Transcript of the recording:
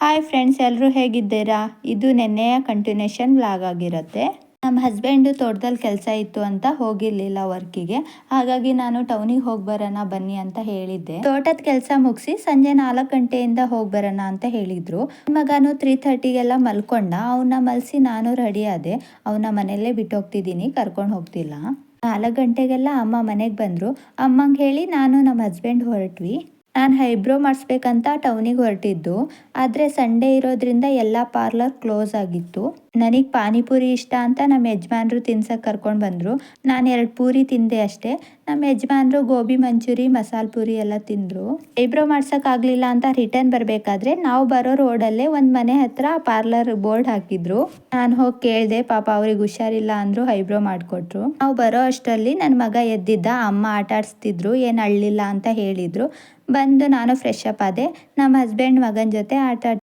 Hi friends, ಎಲ್ಲರೂ ಹೇಗಿದ್ದೀರಾ? ಇದು ನೆನ್ನೆಯ ಕಂಟಿನ್ಯೂಷನ್ ವ್ಲಾಗ್ ಆಗಿರುತ್ತೆ. ನಮ್ಮ ಹಸ್ಬೆಂಡು ತೋಟದಲ್ಲಿ ಕೆಲಸ ಇತ್ತು ಅಂತ ಹೋಗಿರ್ಲಿಲ್ಲ ವರ್ಕಿಗೆ. ಹಾಗಾಗಿ ನಾನು ಟೌನಿಗೆ ಹೋಗಿ ಬರೋಣ ಬನ್ನಿ ಅಂತ ಹೇಳಿದ್ದೆ. ತೋಟದ ಕೆಲಸ ಮುಗಿಸಿ ಸಂಜೆ 4 ಗಂಟೆಯಿಂದ ಹೋಗಿ ಬರೋಣ ಅಂತ ಹೇಳಿದ್ರು. ಮಗನು 3:30ಗೆಲ್ಲ ಮಲ್ಕೊಂಡ. ಅವನ್ನ ಮಲಸಿ ನಾನು ರೆಡಿ ಆದೆ. ಅವನ ಮನೆಯಲ್ಲೇ ಬಿಟ್ಟು ಹೋಗ್ತಿದ್ದೀನಿ, ಕರ್ಕೊಂಡು ಹೋಗ್ತಿಲ್ಲ. 4 ಗಂಟೆಗೆಲ್ಲ ಅಮ್ಮ ಮನೆಗೆ ಬಂದರು. ಅಮ್ಮಂಗೆ ಹೇಳಿ ನಾನು ನಮ್ಮ ಹಸ್ಬೆಂಡ್ ಹೊರಟ್ವಿ. ನಾನು ಐಬ್ರೋ ಮಾಡಿಸ್ಬೇಕಂತ ಟೌನಿಗೆ ಹೊರಟಿದ್ದು, ಆದರೆ ಸಂಡೇ ಇರೋದ್ರಿಂದ ಎಲ್ಲ ಪಾರ್ಲರ್ ಕ್ಲೋಸ್ ಆಗಿತ್ತು. ನನಗೆ ಪಾನಿಪುರಿ ಇಷ್ಟ ಅಂತ ನಮ್ಮ ಯಜಮಾನ್ರು ತಿನ್ಸಕ್ಕೆ ಕರ್ಕೊಂಡು ಬಂದರು. ನಾನು 2 ಪೂರಿ ತಿಂದೆ ಅಷ್ಟೇ. ನಮ್ಮ ಯಜಮಾನ್ರು ಗೋಬಿ ಮಂಚೂರಿ, ಮಸಾಲೆ ಪೂರಿ ಎಲ್ಲ ತಿಂದರು. ಐಬ್ರೋ ಮಾಡ್ಸೋಕ್ಕಾಗಲಿಲ್ಲ ಅಂತ ರಿಟರ್ನ್ ಬರಬೇಕಾದ್ರೆ ನಾವು ಬರೋ ರೋಡಲ್ಲೇ ಒಂದು ಮನೆ ಹತ್ರ ಪಾರ್ಲರ್ ಬೋರ್ಡ್ ಹಾಕಿದ್ರು. ನಾನು ಹೋಗಿ ಕೇಳಿದೆ. ಪಾಪ ಅವ್ರಿಗೆ ಹುಷಾರಿಲ್ಲ ಅಂದರು, ಐಬ್ರೋ ಮಾಡಿಕೊಟ್ರು. ನಾವು ಬರೋ ಅಷ್ಟರಲ್ಲಿ ನನ್ನ ಮಗ ಎದ್ದಿದ್ದ. ಅಮ್ಮ ಆಟ ಆಡಿಸ್ತಿದ್ರು, ಏನು ಅಳ್ಳಿಲ್ಲ ಅಂತ ಹೇಳಿದರು. ಬಂದು ನಾನು ಫ್ರೆಶ್ ಅಪ್ ಆದೆ. ನಮ್ಮ ಹಸ್ಬೆಂಡ್ ಮಗನ ಜೊತೆ ಆಟ